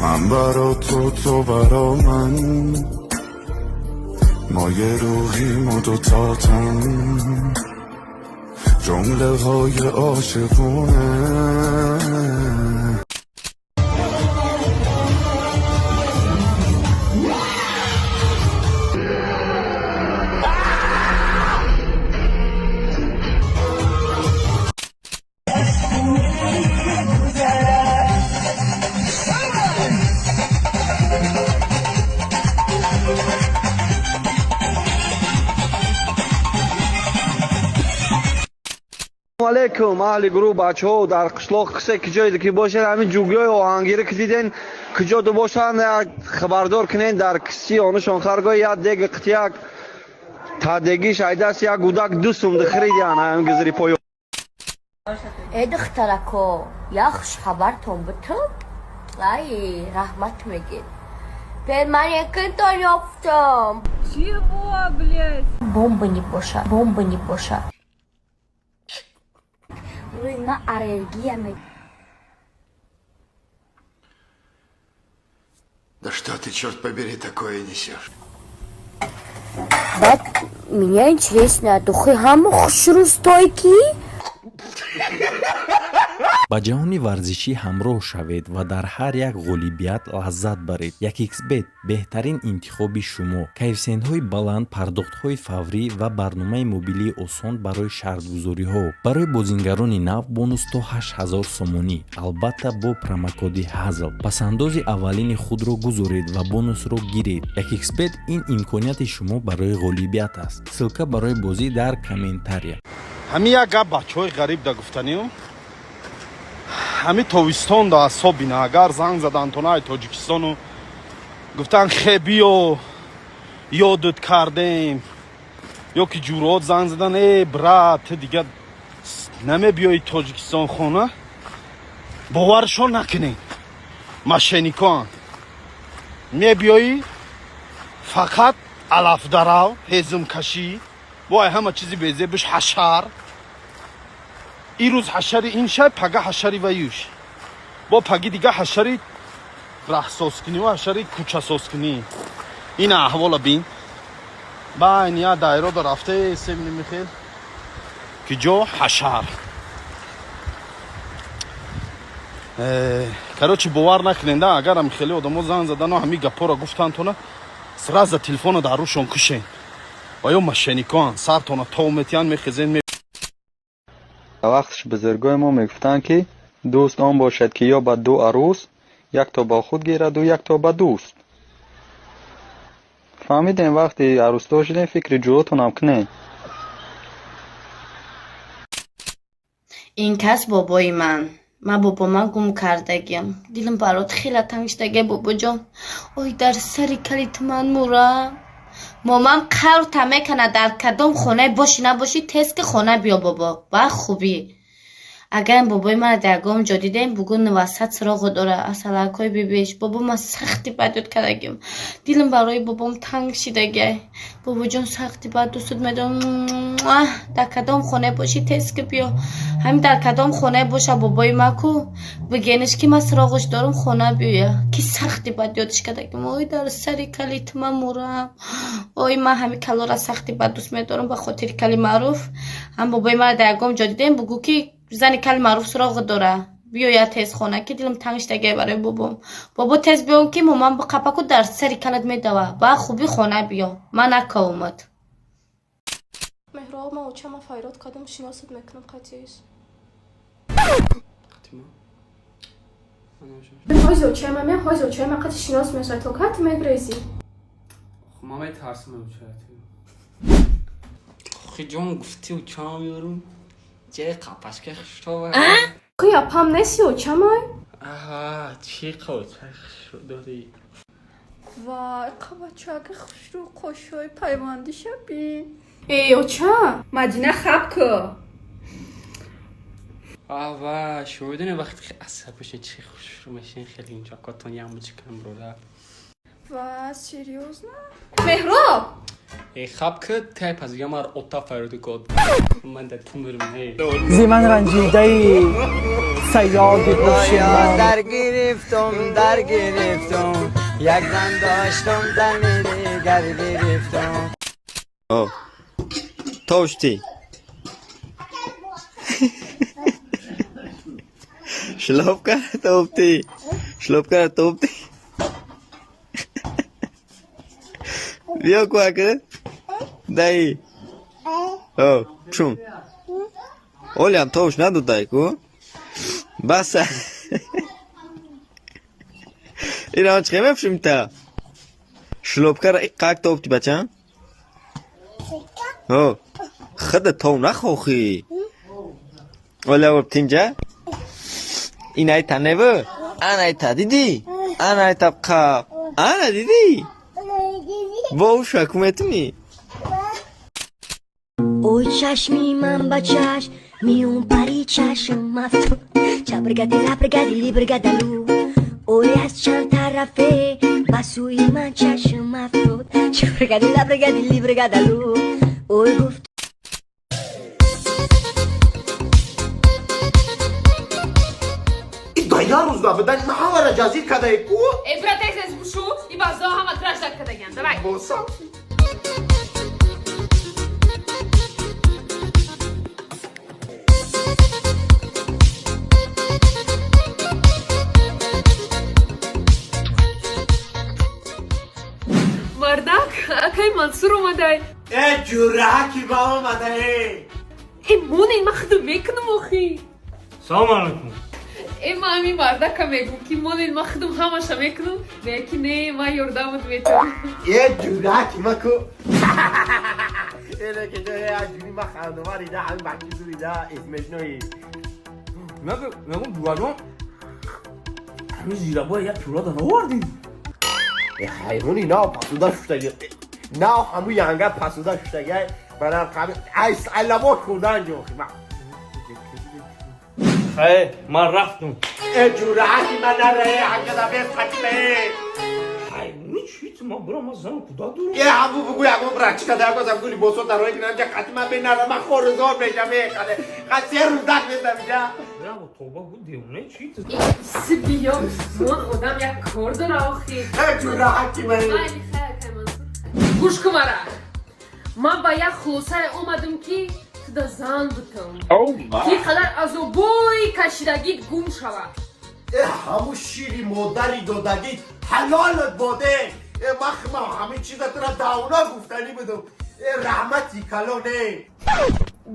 من برا تو برا من، ما یه روحیم و دوتاتن، جمله های عاشقونه. علیکم اهل گروه بچه ها در قشلاق قصه کجایی که باشید همین جوگیای آهنگیری که دیدین کجا دو باشن خبردار کنین در کسی آنشان خرگاه یا دیگه قطیک تا دیگیش ایدست یا گودک دوستم دخریدی همین گذری پایو دخترکو یخش خبرتون بتون ای رحمت میگید پر من یکن تا یافتم چیه بلیت بمبنی باشه روی من аллергия میگید Да что ты, черт побери, такое несешь? بعد меня интересно духи همه خوش روستایکی ба ҷаҳони варзишӣ ҳамроҳ шавед ва дар ҳар як ғолибият лаззат баред. 1xbet беҳтарин интихоби шумо. кайфсенҳои баланд, пардохтҳои фаврӣ ва барномаи мобилии осон барои шартгузориҳо. барои бозингарони нав бонус то 8000 сомонӣ, албатта бо промокоди ҳазл. пасандози аввалини худро гузоред ва бонусро гиред. 1xbet ин имконияти шумо барои ғолибият аст. ссилка барои бозӣ дар комментария. ҳамин як гап бачаҳои ғариб да гуфтаниём ҳамин тобистон да асоб бина агар занг задан тонаи тоҷикистону гуфтан хе биё ёдут кардем ё ки ҷуроат занг задан брат ты дига намебиёи тоҷикистон хона боваршон накунед мошенникоан мебиёӣ фақат алафдарав ҳезумкашӣ вой ҳама чизи безебуш ҳашар ин рӯз ҳашари ин шай пага ҳашари ваюш бо паги дига ҳашари раҳсоскунӣ ва ҳашари кӯчасоскунӣ ин аҳвола бин байни я дайрода рафта семни михел ки ҷо ҳашар короче бовар накуненда агарам хеле одамо занг задану ҳамин гапҳоро гуфтантона сразу телефона дар рӯшон кушен ва ё мошенникоан сартона то метиян мехезен. وقتش بزرگای ما میگفتن که دوست آن باشد که یا با دو عروس یک تا با خود گیرد و یک تا با دوست. فهمیدین وقتی عروس داشتین فکر جواتون هم کنین. این کس بابای من بابا من گم کردگیم دیلم برات خیلی تنگ شده بابا جان اوی در سری کلیت من مورم مامان قرار تمه کنه در کدام خونه باشی نباشی تسک خونه بیا بابا با خوبی اگر بابای من درگام جا دیدم بگون وسط سراغ داره اصلا کوی بیبیش بابا من سختی بدت کردگیم دیلم برای بابام تنگ شده بابا جان سختی بد دوست میدم در کدام خونه باشی تسک بیا همین در کدام خونه باشه بابای من کو بگینش که من سراغش دارم خونه بیا که سختی بد یادش کردگیم اوی در سری کلیت من مورم اوی من همین کلا را سختی بد دوست میدارم به خاطر کلی معروف هم بابای من درگام جا دیدم بگو که زنی کل معروف سراغ داره بیا یا تیز خونه که دیلم تنگش دگه برای بابا تیز بیان که مامان با قپکو در سری کلت میدوه با خوبی خونه بیا من نکا اومد مهراب ما چما فایرات کدام شناست میکنم قطعیش هایزو چما قطع شناس میشه تو کت میگریزی خب ما ترسم اوچاتی خی جون گفتی و چام یارو چه قپش که خشتاوه که یپام نسی و چمای آها چی قوت خشتو داری وای قبچه اگه خشتو خوشوی پیواندی شبی ای او چه مدینه خب که آوا شویدونه وقتی که اصلا بشه چی خوش رو میشین خیلی اینجا کاتون یه همو چکم رو ده و سیریوز نه مهراب خب تای پس یه مار اوتا فرودی کد من در تیمرم نه زی من رنجیده ای سیادی پشیمان در گرفتم یک زن داشتم در دیگر گرفتم توشتی شلوب کرد توبتی بیا کوه کرد دایی چون اولی هم توش ندو دایی کو بس این آنچه خیمه بشیم تا شلوب کرد ای قاک توبتی بچه خود تو نخوخی اولی هم تینجا این ای تنه با آن ای تا دیدی آن ای تا بقا آن دیدی با او شکومتونی اوی چشمی من با چشم میون پری چشم مفتون چپرگدی لپرگدی لیبرگدلو اوی از چند طرفه بسوی من چشم مفتون چپرگدی لپرگدی لیبرگدلو اوی گفت Daylar uzda ben mahara cazir kadayı ku. Brate, se spušu i ba zohama traš da kada gen, давай. Bolsam. Mardak, akay Mansur omaday. Cürraki ba omaday. Monin makhdu meknum oxi. سلام علیکم مامی مردک میگم که مال مخدوم همش میکنم لیکن نه ما یاردمت میتونم جورaki ماکو اینه که جای عجوری ما خانوار ایده همین بکی زوریده اسمش نوی نگم دوادون همین زیرا باید یک چورا نوردیم حیرونی نه پسودا شدگی نه همون یانگه پسودا شدگی برای قبل ایس علمات خوردن جو خیلی من رفتم جورaki من نره حقا دا بیست خطمه حیرونی چیت ما برا ما زن کدا دورم همون بگوی همون برک چکا در گذم گولی بسو در روی کنم که خطمه بین نره من خورزار بشم میخواده خط 3 روز دک نیستم اینجا نه با توبه بود دیونه چیت سبیام سون آدم یک کار داره آخی جورaki من خیلی منصور گوش کن مرا من با یک خلوصه اومدم که تو زن بودم که قدر از او بوی کشیدگی گم شود همون شیری مادری دادگی حلالت باده من همه چیز را داونا گفتنی بدم رحمتی کلانه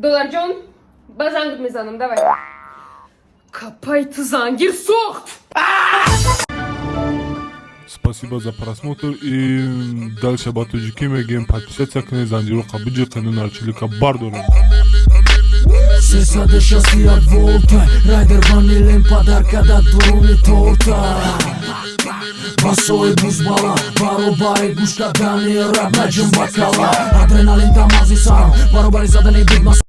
دلار جان با زنگت میزنم давай کپای تو زنگیر سوخت Спасибо за просмотр и дальше батуджики мегем подписаться к Занжиру Кабиджи канал Чилика Бардора. Сесаде шасти от волта Райдер ванилен подарка да дуруни торта Басои бузбала Баробари гушка дани раб наджим бакала Адреналин тамази сарм Баробари задани биг